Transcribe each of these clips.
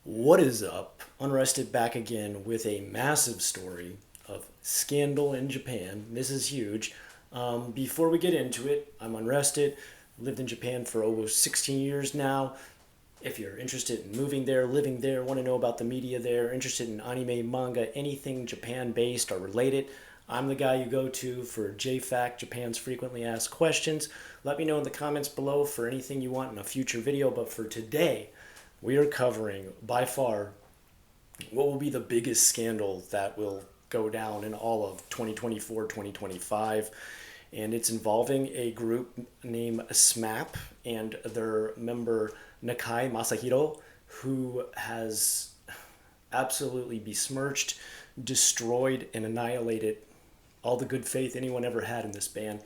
What is up? Unrested back again with a massive story of scandal in Japan. This is huge. Before we get into it, I'm Unrested. Lived in Japan for over 16 years now. If you're interested in moving there, living there, want to know about the media there, interested in anime, manga, anything Japan based or related, I'm the guy you go to for JFAQ, Japan's frequently asked questions. Let me know in the comments below for anything you want in a future video, but for today, we are covering by far what will be the biggest scandal that will go down in all of 2024, 2025. And it's involving a group named SMAP and their member Nakai Masahiro, who has absolutely besmirched, destroyed, and annihilated all the good faith anyone ever had in this band.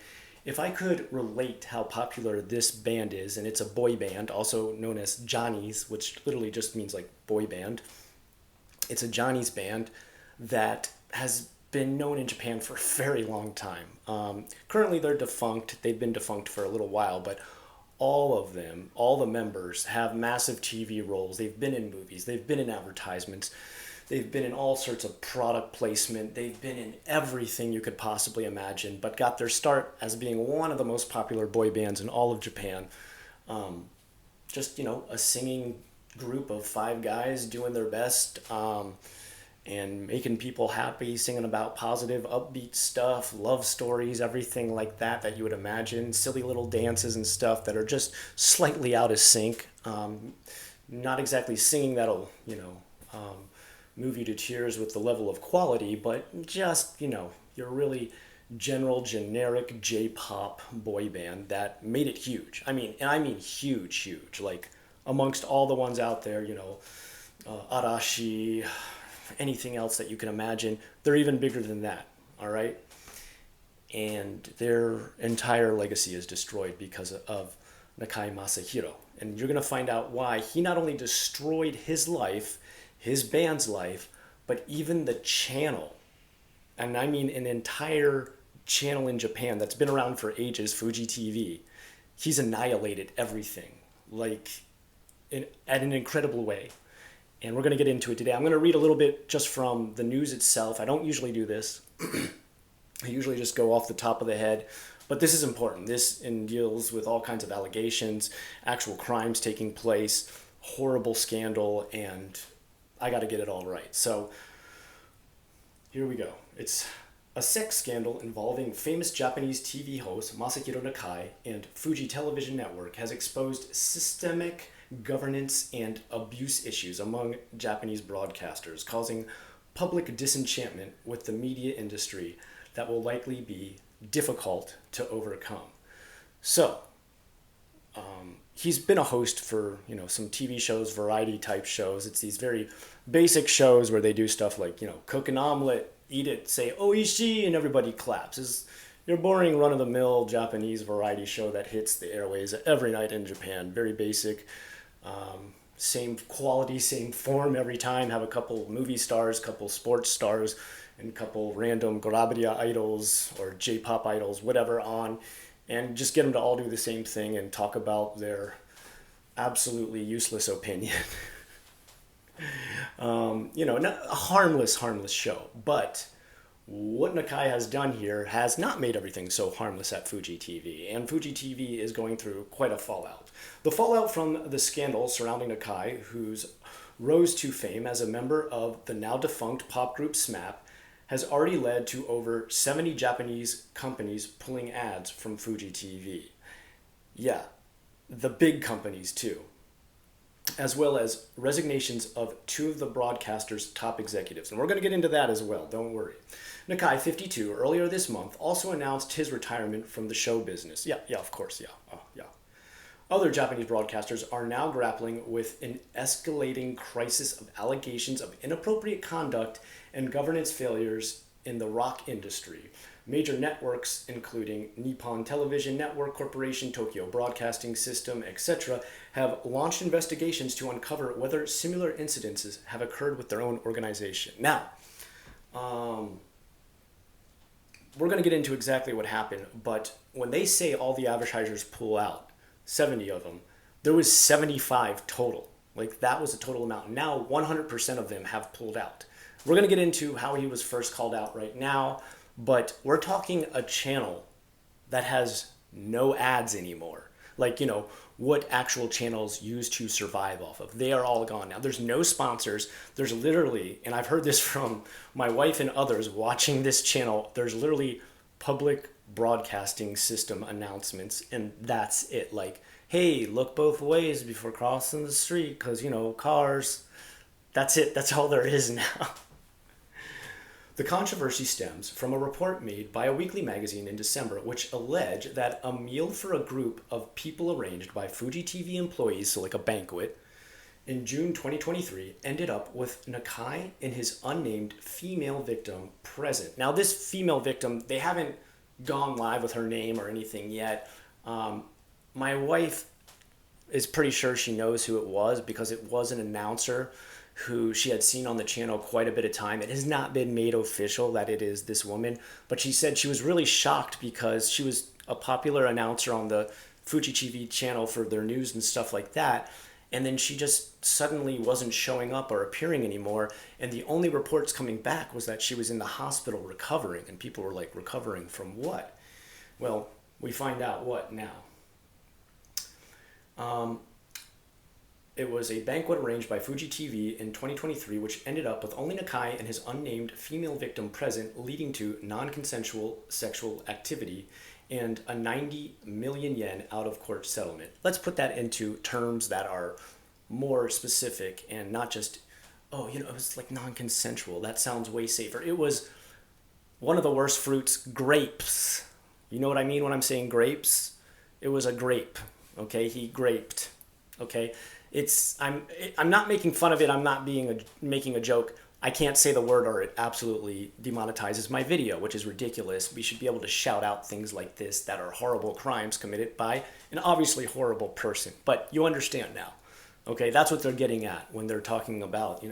If I could relate how popular this band is, and it's a boy band, also known as Johnny's, which literally just means like boy band. It's a Johnny's band that has been known in Japan for a very long time. Currently, they're defunct. They've been defunct for a little while, but all of them, all the members, have massive TV roles. They've been in movies, they've been in advertisements, they've been in all sorts of product placement, they've been in everything you could possibly imagine, but got their start as being one of the most popular boy bands in all of Japan. Just, a singing group of five guys doing their best. And making people happy, singing about positive, upbeat stuff, love stories, everything like that you would imagine, silly little dances and stuff that are just slightly out of sync. Not exactly singing that'll, move you to tears with the level of quality, but just, your really general, generic J-pop boy band that made it huge. I mean huge, huge. Like, amongst all the ones out there, Arashi, anything else that you can imagine, they're even bigger than that, all right? And their entire legacy is destroyed because of Nakai Masahiro. And you're going to find out why he not only destroyed his life, his band's life, but even the channel. And I mean an entire channel in Japan that's been around for ages, Fuji TV. He's annihilated everything, like, at an incredible way. And we're going to get into it today. I'm going to read a little bit just from the news itself. I don't usually do this. I usually just go off the top of the head. But this is important. This deals with all kinds of allegations, actual crimes taking place, horrible scandal, and I got to get it all right. So here we go. It's a sex scandal involving famous Japanese TV host Masahiro Nakai and Fuji Television Network has exposed systemic governance and abuse issues among Japanese broadcasters, causing public disenchantment with the media industry that will likely be difficult to overcome. So, he's been a host for, some TV shows, variety type shows. It's these very basic shows where they do stuff like, cook an omelet, eat it, say oishii, and everybody claps. It's your boring run-of-the-mill Japanese variety show that hits the airways every night in Japan. Very basic. Same quality, same form every time. Have a couple movie stars, couple sports stars, and a couple random Garabria idols or J-pop idols, whatever, on, and just get them to all do the same thing and talk about their absolutely useless opinion. Not a harmless show, but what Nakai has done here has not made everything so harmless at Fuji TV, and Fuji TV is going through quite a fallout. The fallout from the scandal surrounding Nakai, who's rose to fame as a member of the now defunct pop group SMAP, has already led to over 70 Japanese companies pulling ads from Fuji TV. Yeah, the big companies too, as well as resignations of two of the broadcaster's top executives. And we're going to get into that as well, don't worry. Nakai, 52, earlier this month, also announced his retirement from the show business. Yeah, of course, yeah. Other Japanese broadcasters are now grappling with an escalating crisis of allegations of inappropriate conduct and governance failures in the rock industry. Major networks, including Nippon Television Network Corporation, Tokyo Broadcasting System, etc., have launched investigations to uncover whether similar incidences have occurred with their own organization. Now, we're going to get into exactly what happened, but when they say all the advertisers pull out, 70 of them, there was 75 total. Like that was the total amount. Now 100% of them have pulled out. We're going to get into how he was first called out right now, but we're talking a channel that has no ads anymore. Like, what actual channels used to survive off of. They are all gone now. There's no sponsors. There's literally, and I've heard this from my wife and others watching this channel, there's literally public broadcasting system announcements, and that's it. Like, hey, look both ways before crossing the street because, cars. That's it. That's all there is now. The controversy stems from a report made by a weekly magazine in December which alleged that a meal for a group of people arranged by Fuji TV employees, so like a banquet, in June 2023 ended up with Nakai and his unnamed female victim present. Now this female victim, they haven't gone live with her name or anything yet. My wife is pretty sure she knows who it was because it was an announcer who she had seen on the channel quite a bit of time. It has not been made official that it is this woman, but she said she was really shocked because she was a popular announcer on the Fuji TV channel for their news and stuff like that. And then she just suddenly wasn't showing up or appearing anymore. And the only reports coming back was that she was in the hospital recovering. And people were like, recovering from what? Well, we find out what now. It was a banquet arranged by Fuji TV in 2023, which ended up with only Nakai and his unnamed female victim present, leading to non-consensual sexual activity and a 90 million yen out-of-court settlement. Let's put that into terms that are more specific and not just, it was like non-consensual. That sounds way safer. It was one of the worst fruits, grapes. You know what I mean when I'm saying grapes? It was a grape, okay? He graped, okay? I'm not making fun of it. I'm not making a joke. I can't say the word or it absolutely demonetizes my video, which is ridiculous. We should be able to shout out things like this that are horrible crimes committed by an obviously horrible person. But you understand now, okay? That's what they're getting at when they're talking about,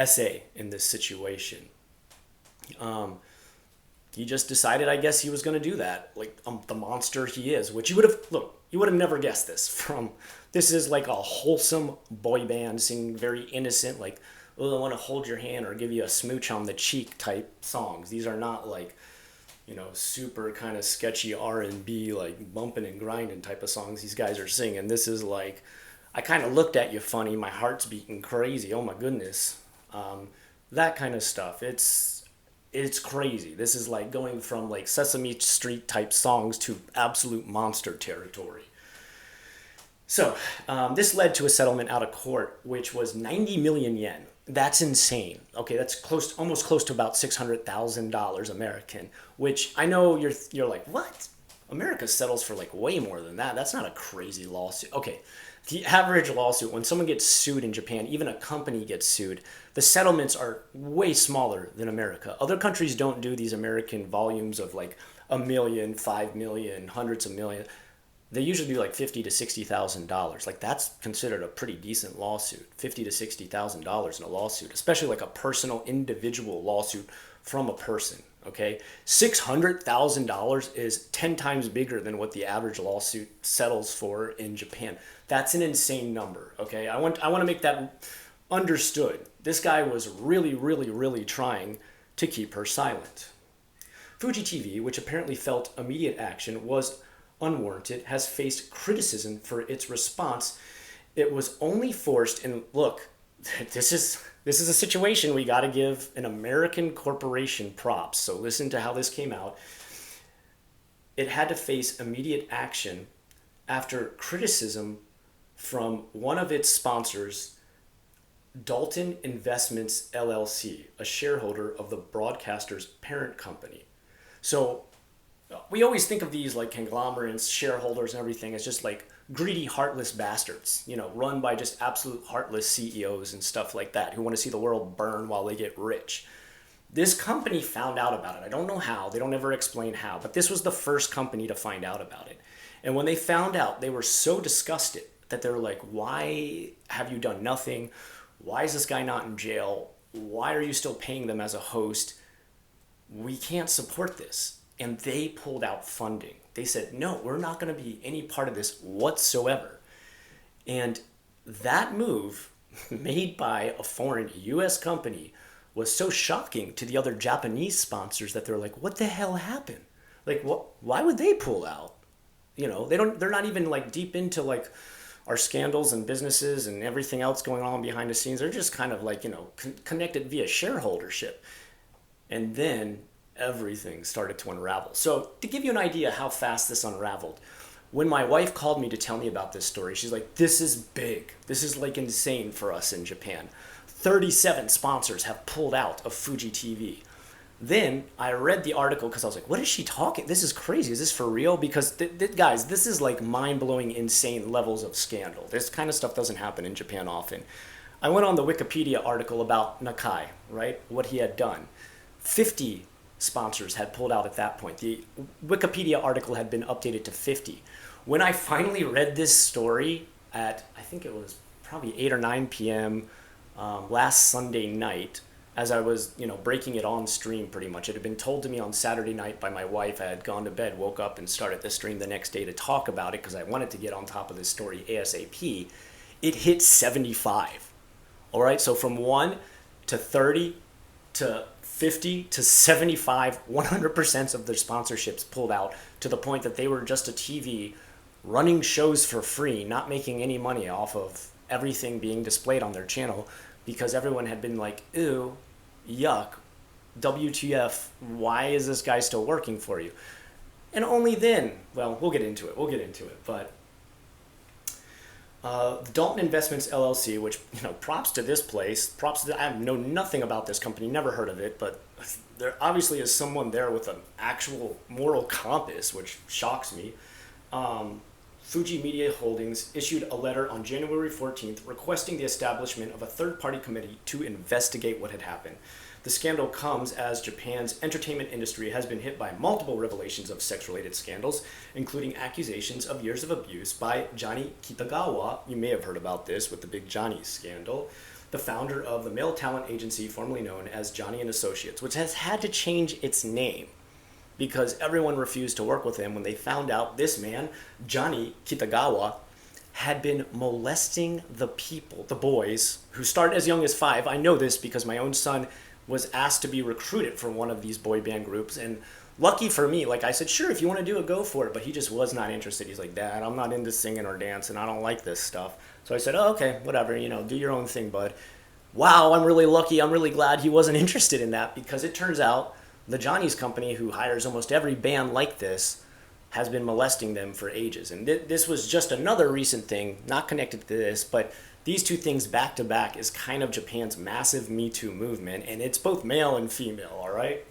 SA in this situation. He just decided, I guess, he was going to do that, like the monster he is, which you would have never guessed this from. This is like a wholesome boy band singing very innocent, like, oh, I want to hold your hand or give you a smooch on the cheek type songs. These are not like, super kind of sketchy R&B, like bumping and grinding type of songs these guys are singing. This is like, I kind of looked at you funny, my heart's beating crazy, oh my goodness. That kind of stuff. It's crazy. This is like going from like Sesame Street type songs to absolute monster territory. So this led to a settlement out of court, which was 90 million yen. That's insane. Okay, that's almost close to about $600,000 American, which I know you're like, what? America settles for like way more than that. That's not a crazy lawsuit. Okay, the average lawsuit, when someone gets sued in Japan, even a company gets sued, the settlements are way smaller than America. Other countries don't do these American volumes of like 1 million, 5 million, hundreds of millions. They usually do like $50,000 to $60,000. Like that's considered a pretty decent lawsuit. $50,000 to $60,000 in a lawsuit, especially like a personal, individual lawsuit from a person. Okay, $600,000 is 10 times bigger than what the average lawsuit settles for in Japan. That's an insane number. Okay, I want to make that understood. This guy was really, really, really trying to keep her silent. Fuji TV, which apparently felt immediate action was unwarranted, has faced criticism for its response. It was only forced, and look, this is a situation we got to give an American corporation props. So listen to how this came out. It had to face immediate action after criticism from one of its sponsors, Dalton Investments LLC, a shareholder of the broadcaster's parent company. So we always think of these like conglomerates, shareholders and everything as just like greedy, heartless bastards, run by just absolute heartless CEOs and stuff like that who want to see the world burn while they get rich. This company found out about it. I don't know how. They don't ever explain how, but this was the first company to find out about it. And when they found out, they were so disgusted that they were like, why have you done nothing? Why is this guy not in jail? Why are you still paying them as a host? We can't support this. And they pulled out funding. They said, no, we're not going to be any part of this whatsoever. And that move made by a foreign US company was so shocking to the other Japanese sponsors that they're like, what the hell happened? Like, what? Why would they pull out? They're not even like deep into like our scandals and businesses and everything else going on behind the scenes. They're just kind of like, connected via shareholdership. And then everything started to unravel. So, to give you an idea how fast this unraveled, when my wife called me to tell me about this story, she's like, this is big. This is like insane for us in Japan. 37 sponsors have pulled out of Fuji TV. Then I read the article because I was like, what is she talking? This is crazy. Is this for real? Because, guys, this is like mind blowing, insane levels of scandal. This kind of stuff doesn't happen in Japan often. I went on the Wikipedia article about Nakai, right? What he had done. 50 sponsors had pulled out at that point. The Wikipedia article had been updated to 50. When I finally read this story at, I think it was probably 8 or 9 p.m. Last Sunday night, as I was, breaking it on stream pretty much. It had been told to me on Saturday night by my wife. I had gone to bed, woke up, and started the stream the next day to talk about it because I wanted to get on top of this story ASAP. It hit 75. All right, so from 1 to 30 to 50 to 75, 100% of their sponsorships pulled out to the point that they were just a TV running shows for free, not making any money off of everything being displayed on their channel because everyone had been like, ew, yuck, WTF, why is this guy still working for you? And only then, well, we'll get into it, but Dalton Investments LLC, which, props to this place, I know nothing about this company, never heard of it, but there obviously is someone there with an actual moral compass, which shocks me. Fuji Media Holdings issued a letter on January 14th requesting the establishment of a third-party committee to investigate what had happened. The scandal comes as Japan's entertainment industry has been hit by multiple revelations of sex-related scandals, including accusations of years of abuse by Johnny Kitagawa. You may have heard about this with the Big Johnny scandal, the founder of the male talent agency formerly known as Johnny and Associates, which has had to change its name because everyone refused to work with him when they found out this man, Johnny Kitagawa, had been molesting the boys, who started as young as 5. I know this because my own son was asked to be recruited for one of these boy band groups, and lucky for me, like I said, sure, if you want to do it, go for it, but he just was not interested. He's like, Dad, I'm not into singing or dancing, I don't like this stuff. So I said, oh, okay, whatever, do your own thing, bud. Wow, I'm really lucky, I'm really glad he wasn't interested in that, because it turns out the Johnny's company, who hires almost every band like this, has been molesting them for ages. And this was just another recent thing, not connected to this, but these two things back to back is kind of Japan's massive Me Too movement, and it's both male and female, all right?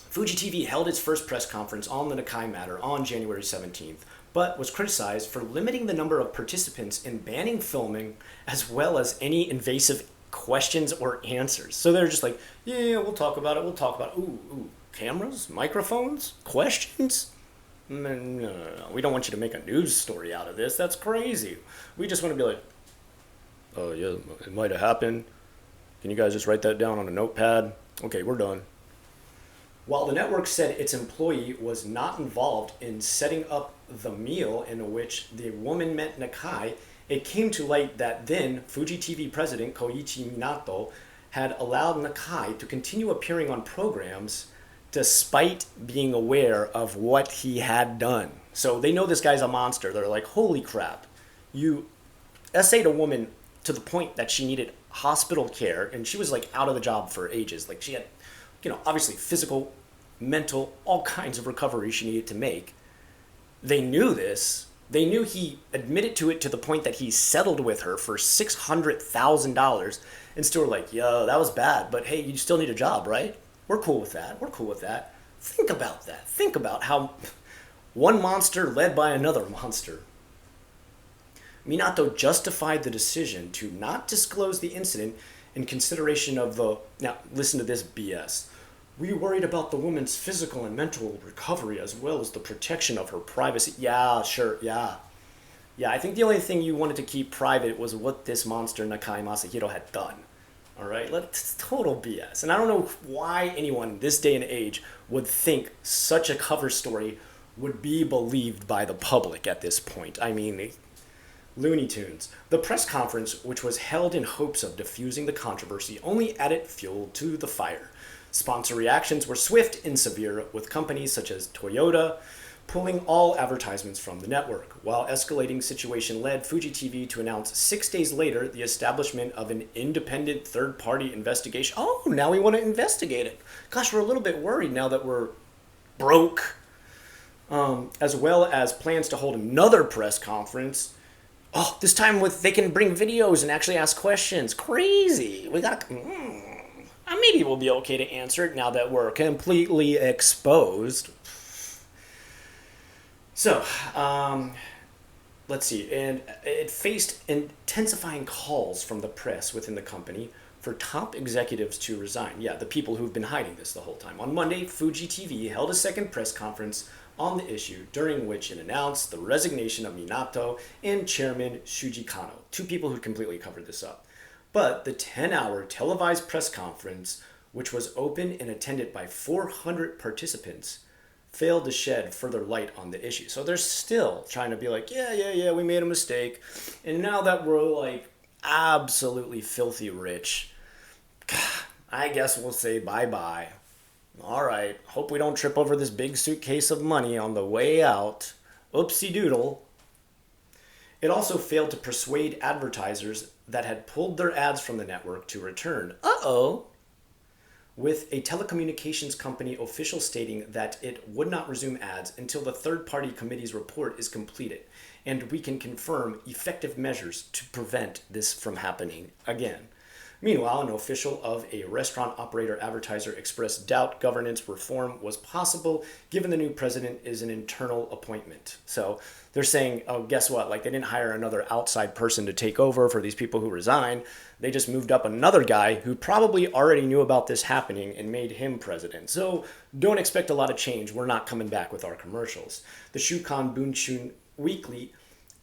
Fuji TV held its first press conference on the Nakai matter on January 17th, but was criticized for limiting the number of participants and banning filming, as well as any invasive questions or answers. So they're just like, yeah, we'll talk about it. Ooh, cameras, microphones, questions? No. We don't want you to make a news story out of this. That's crazy. We just want to be like, oh yeah, it might have happened. Can you guys just write that down on a notepad? Okay, we're done. While the network said its employee was not involved in setting up the meal in which the woman met Nakai, it came to light that then Fuji TV president Koichi Minato had allowed Nakai to continue appearing on programs despite being aware of what he had done. So they know this guy's a monster. They're like, holy crap, you essayed a woman to the point that she needed hospital care, and she was like out of the job for ages. Like she had, obviously physical, mental, all kinds of recovery she needed to make. They knew this. They knew he admitted to it to the point that he settled with her for $600,000, and still were like, yo, that was bad, but hey, you still need a job, right? We're cool with that. Think about that. Think about how one monster led by another monster. Minato justified the decision to not disclose the incident in consideration of now listen to this BS. We worried about the woman's physical and mental recovery as well as the protection of her privacy. Yeah, sure, yeah. Yeah, I think the only thing you wanted to keep private was what this monster Nakai Masahiro had done. All right, it's total BS. And I don't know why anyone this day and age would think such a cover story would be believed by the public at this point. I mean, Looney Tunes. The press conference, which was held in hopes of diffusing the controversy, only added fuel to the fire. Sponsor reactions were swift and severe, with companies such as Toyota pulling all advertisements from the network, while escalating situation led Fuji TV to announce 6 days later the establishment of an independent third-party investigation. Oh, now we want to investigate it. Gosh, we're a little bit worried now that we're broke. As well as plans to hold another press conference. Oh, this time with they can bring videos and actually ask questions. Crazy. We gotta. Maybe we'll be okay to answer it now that we're completely exposed. So, let's see. And it faced intensifying calls from the press within the company for top executives to resign. Yeah, the people who've been hiding this the whole time. On Monday, Fuji TV held a second press conference on the issue, during which it announced the resignation of Minato and chairman Shuji Kano, two people who completely covered this up. But the 10-hour televised press conference, which was open and attended by 400 participants, failed to shed further light on the issue. So they're still trying to be like, yeah, we made a mistake. And now that we're like absolutely filthy rich, I guess we'll say bye-bye. All right, hope we don't trip over this big suitcase of money on the way out. Oopsie doodle. It also failed to persuade advertisers that had pulled their ads from the network to return. Uh-oh. With a telecommunications company official stating that it would not resume ads until the third-party committee's report is completed, and we can confirm effective measures to prevent this from happening again. Meanwhile, an official of a restaurant operator advertiser expressed doubt governance reform was possible given the new president is an internal appointment. So they're saying, oh, guess what? Like, they didn't hire another outside person to take over for these people who resigned. They just moved up another guy who probably already knew about this happening and made him president. So don't expect a lot of change. We're not coming back with our commercials. The Shukan Bunshun Weekly,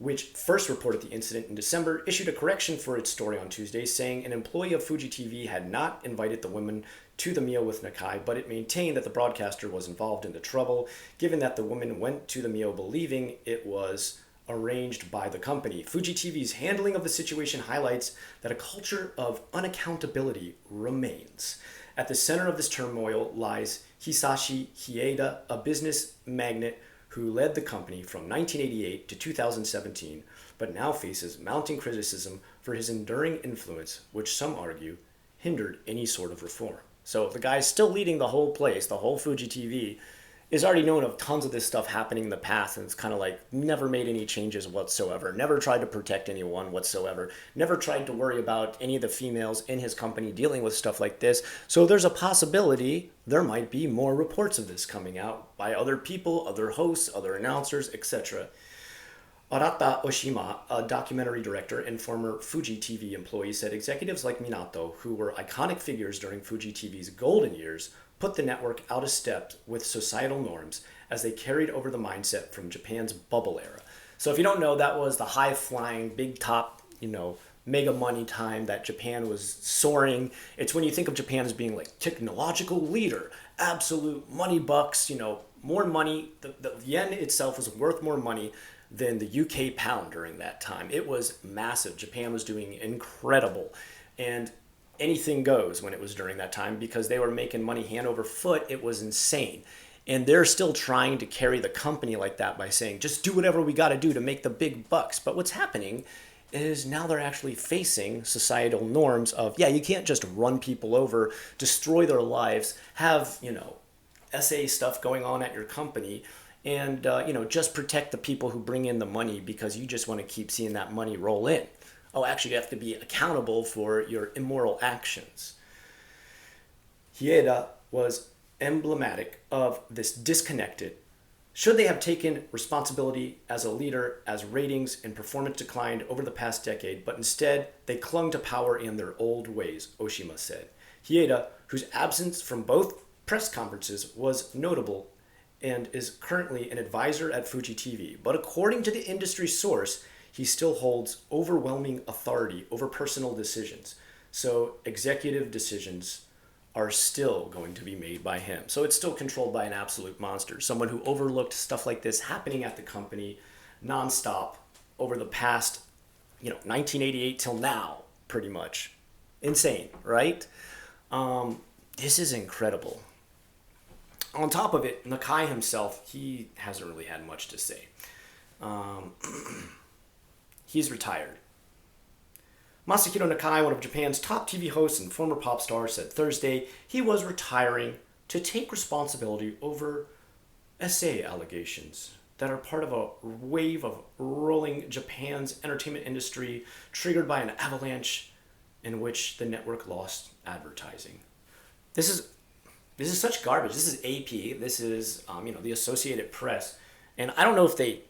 which first reported the incident in December, issued a correction for its story on Tuesday, saying an employee of Fuji TV had not invited the women to the meal with Nakai, but it maintained that the broadcaster was involved in the trouble, given that the women went to the meal believing it was arranged by the company. Fuji TV's handling of the situation highlights that a culture of unaccountability remains. At the center of this turmoil lies Hisashi Hieda, a business magnate who led the company from 1988 to 2017, but now faces mounting criticism for his enduring influence, which some argue hindered any sort of reform. So the guy still leading the whole place, the whole Fuji TV, is already known of tons of this stuff happening in the past, and it's kind of like never made any changes whatsoever, never tried to protect anyone whatsoever, never tried to worry about any of the females in his company dealing with stuff like this. So there's a possibility there might be more reports of this coming out by other people, other hosts, other announcers, etc. Arata Oshima, a documentary director and former Fuji TV employee, said executives like Minato, who were iconic figures during Fuji TV's golden years, put the network out of step with societal norms as they carried over the mindset from Japan's bubble era. So if you don't know, that was the high-flying, big top, mega money time that Japan was soaring. It's when you think of Japan as being like technological leader, absolute money bucks, more money. The yen itself was worth more money than the UK pound during that time. It was massive. Japan was doing incredible. And anything goes when it was during that time because they were making money hand over foot. It was insane. And they're still trying to carry the company like that by saying, just do whatever we got to do to make the big bucks. But what's happening is now they're actually facing societal norms of, you can't just run people over, destroy their lives, have, SA stuff going on at your company, and, just protect the people who bring in the money because you just want to keep seeing that money roll in. Oh, actually, you have to be accountable for your immoral actions. Hieda was emblematic of this disconnected. Should they have taken responsibility as a leader as ratings and performance declined over the past decade, but instead they clung to power in their old ways, Oshima said. Hieda, whose absence from both press conferences was notable and is currently an advisor at Fuji TV, but according to the industry source, he still holds overwhelming authority over personal decisions. So executive decisions are still going to be made by him. So it's still controlled by an absolute monster, someone who overlooked stuff like this happening at the company nonstop over the past 1988 till now, pretty much. Insane, right? This is incredible. On top of it, Nakai himself, he hasn't really had much to say. Um, he's retired. Masahiro Nakai, one of Japan's top TV hosts and former pop star, said Thursday he was retiring to take responsibility over essay allegations that are part of a wave of rolling Japan's entertainment industry triggered by an avalanche in which the network lost advertising. This is this is such garbage. This is AP. This is the Associated Press, and I don't know if they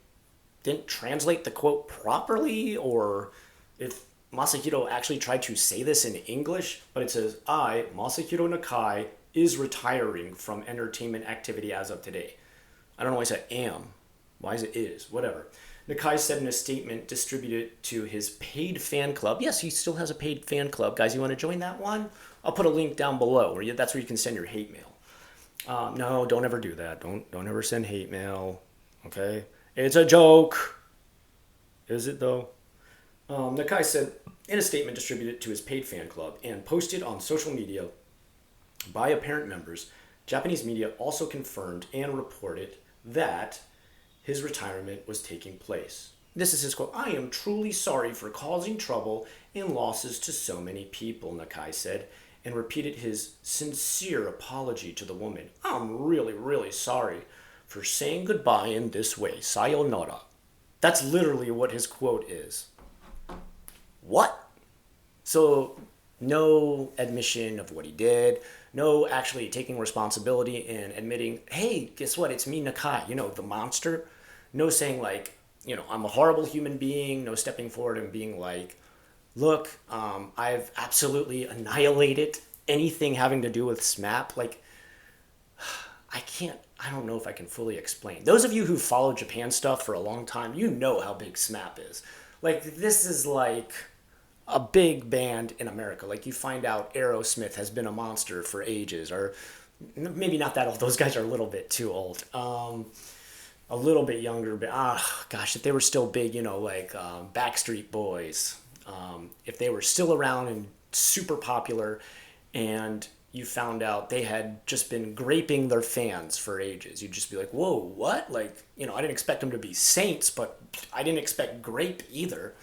didn't translate the quote properly or if Masahiro actually tried to say this in English, but it says, I, Masahiro Nakai, is retiring from entertainment activity as of today. I don't know why I said am. Why is it is? Whatever. Nakai said in a statement distributed to his paid fan club. Yes, he still has a paid fan club. Guys, you want to join that one? I'll put a link down below. That's where you can send your hate mail. No, don't ever do that. Don't ever send hate mail. Okay? It's a joke. Is it though? Nakai said in a statement distributed to his paid fan club and posted on social media by apparent members, Japanese media also confirmed and reported that his retirement was taking place. This is his quote. I am truly sorry for causing trouble and losses to so many people, Nakai said, and repeated his sincere apology to the woman. I'm really, really sorry for saying goodbye in this way. Sayonara. That's literally what his quote is. What? So, no admission of what he did, no actually taking responsibility and admitting, hey, guess what? It's me, Nakai, the monster. No saying, like, I'm a horrible human being, no stepping forward and being like, look, I've absolutely annihilated anything having to do with SMAP. Like, I don't know if I can fully explain. Those of you who followed Japan stuff for a long time, you know how big SMAP is. Like, this is like a big band in America. Like, you find out Aerosmith has been a monster for ages, or maybe not that old. Those guys are a little bit too old. A little bit younger, but gosh, if they were still big, like Backstreet Boys, if they were still around and super popular, and you found out they had just been graping their fans for ages, you'd just be like, whoa, what? Like, I didn't expect them to be saints, but I didn't expect grape either.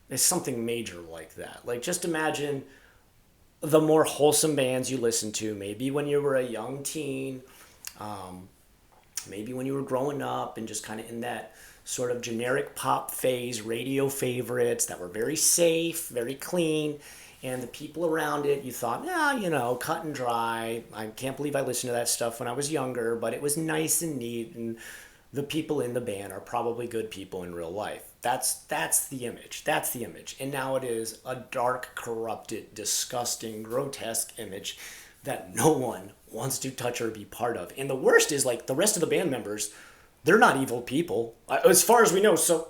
It's something major like that. Like, just imagine the more wholesome bands you listen to, maybe when you were a young teen, maybe when you were growing up and just kind of in that sort of generic pop phase, radio favorites that were very safe, very clean, and the people around it, you thought, yeah, cut and dry. I can't believe I listened to that stuff when I was younger, but it was nice and neat, and the people in the band are probably good people in real life. That's the image. That's the image. And now it is a dark, corrupted, disgusting, grotesque image that no one wants to touch or be part of. And the worst is, like, the rest of the band members, they're not evil people, as far as we know. So,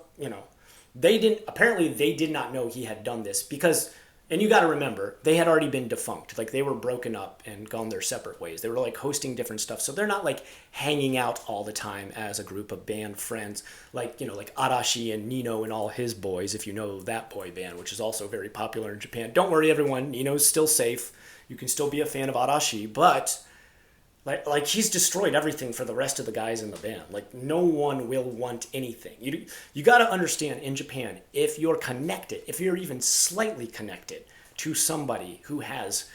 they did not know he had done this because, and you got to remember, they had already been defunct. Like, they were broken up and gone their separate ways. They were, like, hosting different stuff. So they're not, like, hanging out all the time as a group of band friends. Like, like Arashi and Nino and all his boys, if you know that boy band, which is also very popular in Japan. Don't worry, everyone. Nino's still safe. You can still be a fan of Arashi, but like he's destroyed everything for the rest of the guys in the band. Like, no one will want anything. You got to understand, in Japan, if you're connected, if you're even slightly connected to somebody who has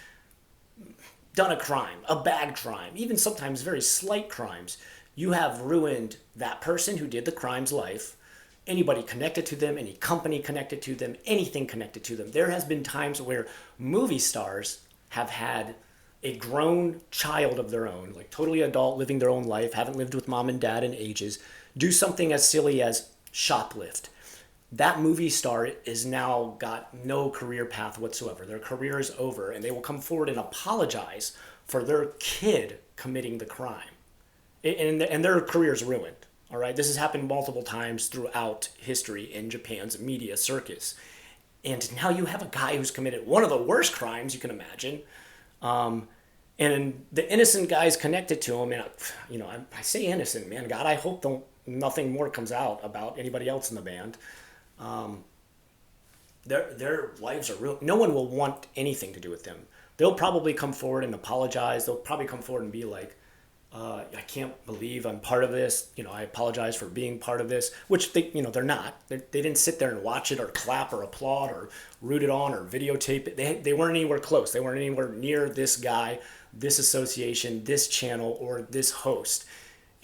done a crime, a bad crime, even sometimes very slight crimes, you have ruined that person who did the crime's life. Anybody connected to them, any company connected to them, anything connected to them. There has been times where movie stars have had a grown child of their own, like totally adult, living their own life, haven't lived with mom and dad in ages, do something as silly as shoplift. That movie star is now got no career path whatsoever. Their career is over, and they will come forward and apologize for their kid committing the crime. And their career is ruined. All right, this has happened multiple times throughout history in Japan's media circus. And now you have a guy who's committed one of the worst crimes you can imagine. And the innocent guys connected to him, and I say innocent, man. God, I hope nothing more comes out about anybody else in the band. Their lives are real. No one will want anything to do with them. They'll probably come forward and apologize. They'll probably come forward and be like, I can't believe I'm part of this. I apologize for being part of this, which they're not. They didn't sit there and watch it or clap or applaud or root it on or videotape it. They weren't anywhere close. They weren't anywhere near this guy, this association, this channel, or this host.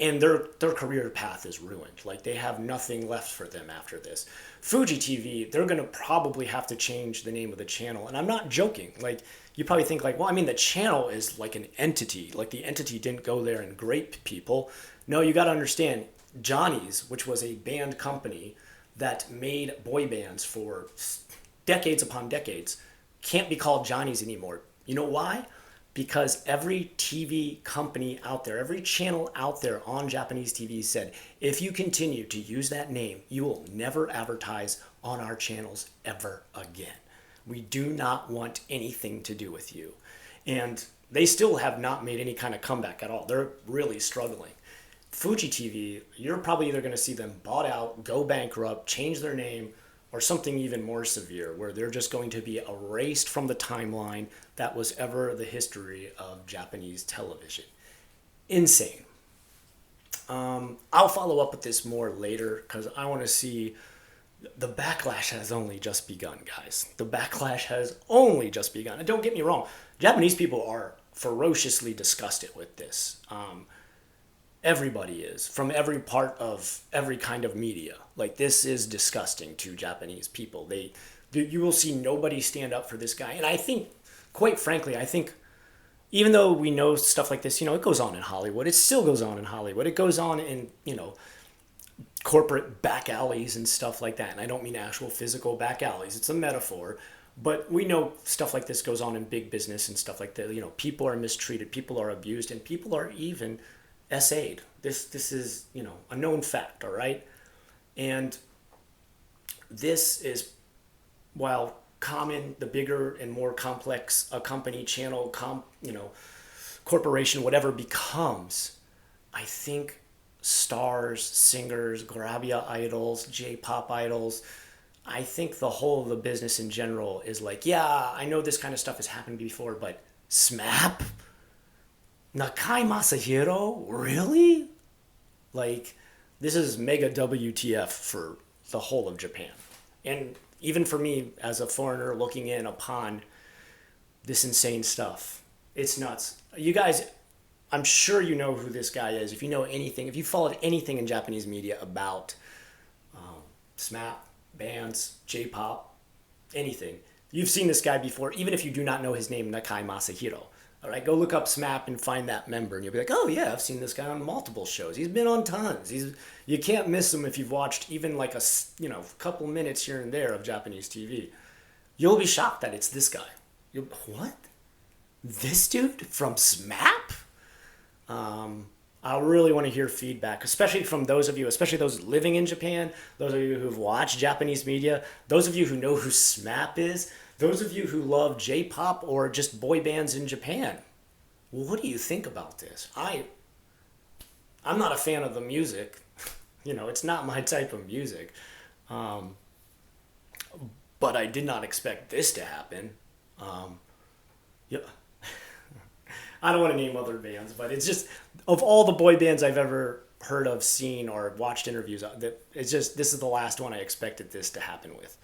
And their career path is ruined. Like, they have nothing left for them after this. Fuji TV, they're gonna probably have to change the name of the channel, and I'm not joking. Like, you probably think like, well, I mean, the channel is like an entity. Like, the entity didn't go there and grape people. No, you got to understand, Johnny's, which was a band company that made boy bands for decades upon decades, can't be called Johnny's anymore. You know why? Because every TV company out there, every channel out there on Japanese TV said, if you continue to use that name, you will never advertise on our channels ever again. We do not want anything to do with you. And they still have not made any kind of comeback at all. They're really struggling. Fuji TV, you're probably either going to see them bought out, go bankrupt, change their name, or something even more severe, where they're just going to be erased from the timeline that was ever the history of Japanese television. Insane. I'll follow up with this more later because I want to see. The backlash has only just begun, guys. The backlash has only just begun. And don't get me wrong, Japanese people are ferociously disgusted with this. Everybody is, from every part of every kind of media. Like, this is disgusting to Japanese people. You will see nobody stand up for this guy. And I think, quite frankly, even though we know stuff like this, it goes on in Hollywood. It still goes on in Hollywood. It goes on in, corporate back alleys and stuff like that. And I don't mean actual physical back alleys. It's a metaphor. But we know stuff like this goes on in big business and stuff like that. People are mistreated, people are abused, and people are even SA'd. This is, a known fact, all right? And this is, while common, the bigger and more complex a company, channel, corporation, whatever becomes, I think stars, singers, Grabia idols, J-pop idols, I think the whole of the business in general is like, yeah, I know this kind of stuff has happened before, but SMAP? Nakai Masahiro? Really? Like, this is mega WTF for the whole of Japan. And even for me as a foreigner looking in upon this insane stuff, it's nuts. You guys, I'm sure you know who this guy is. If you know anything, if you followed anything in Japanese media about SMAP, bands, J-pop, anything, you've seen this guy before, even if you do not know his name, Nakai Masahiro. All right, go look up SMAP and find that member, and you'll be like, oh yeah, I've seen this guy on multiple shows. He's been on tons. You can't miss him if you've watched even like a couple minutes here and there of Japanese TV. You'll be shocked that it's this guy. What? This dude from SMAP? I really want to hear feedback, especially from those of you, especially those living in Japan, those of you who've watched Japanese media, those of you who know who SMAP is, those of you who love J-pop or just boy bands in Japan. Well, what do you think about this? I'm not a fan of the music. It's not my type of music. But I did not expect this to happen. Yeah. I don't want to name other bands, but it's just, of all the boy bands I've ever heard of, seen, or watched interviews, this is the last one I expected this to happen with.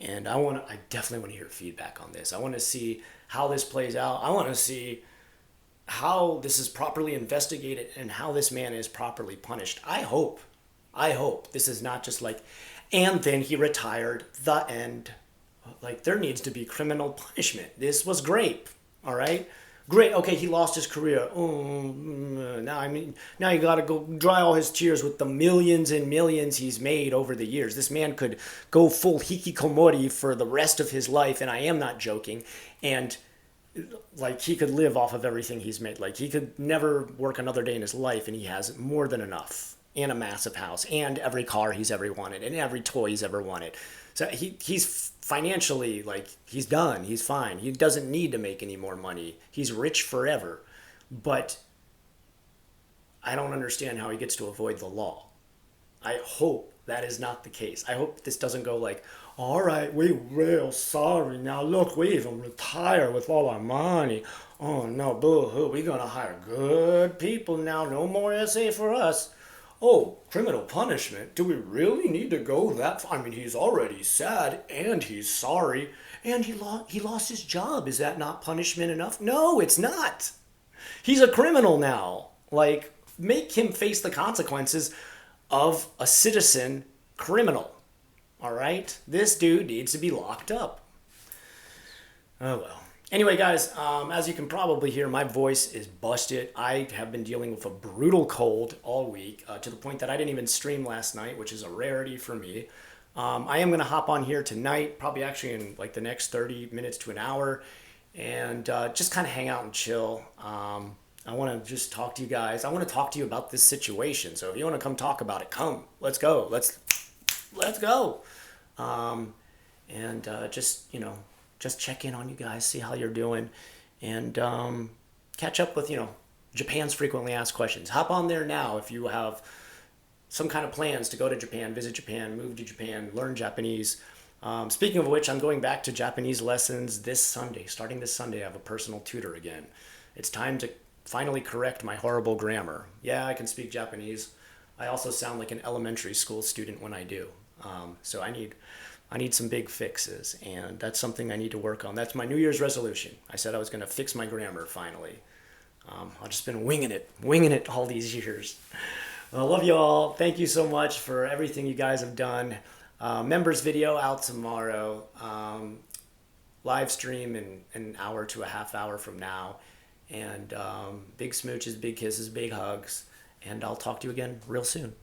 And I definitely want to hear feedback on this. I want to see how this plays out. I want to see how this is properly investigated and how this man is properly punished. I hope this is not just like, and then he retired, the end. Like, there needs to be criminal punishment. This was great, all right? Great, okay, he lost his career. Now you gotta go dry all his tears with the millions and millions he's made over the years. This man could go full hikikomori for the rest of his life, and I am not joking. And like, he could live off of everything he's made. Like, he could never work another day in his life, and he has more than enough, and a massive house, and every car he's ever wanted, and every toy he's ever wanted. So he's financially, like, he's done. He's fine. He doesn't need to make any more money. He's rich forever. But I don't understand how he gets to avoid the law. I hope that is not the case. I hope this doesn't go like, All right, we real sorry. Now look, we even retired with all our money. Oh no, boo hoo. We gonna hire good people now. No more SA for us. Oh, criminal punishment. Do we really need to go that far? I mean, he's already sad and he's sorry and he lost his job. Is that not punishment enough? No, it's not. He's a criminal now. Like, make him face the consequences of a citizen criminal. All right? This dude needs to be locked up. Oh, well. Anyway, guys, as you can probably hear, my voice is busted. I have been dealing with a brutal cold all week to the point that I didn't even stream last night, which is a rarity for me. I am going to hop on here tonight, probably actually in like the next 30 minutes to an hour, and just kind of hang out and chill. I want to just talk to you guys. I want to talk to you about this situation. So if you want to come talk about it, come. Let's go. Let's go. And just just check in on you guys, see how you're doing, and catch up with Japan's frequently asked questions. Hop on there now if you have some kind of plans to go to Japan, visit Japan, move to Japan, learn Japanese. Speaking of which, I'm going back to Japanese lessons this Sunday. Starting this Sunday, I have a personal tutor again. It's time to finally correct my horrible grammar. Yeah, I can speak Japanese. I also sound like an elementary school student when I do. So I need some big fixes, and that's something I need to work on. That's my New Year's resolution. I said I was going to fix my grammar finally. I've just been winging it all these years. I love you all. Thank you so much for everything you guys have done. Members video out tomorrow. Live stream in an hour to a half hour from now. And big smooches, big kisses, big hugs. And I'll talk to you again real soon.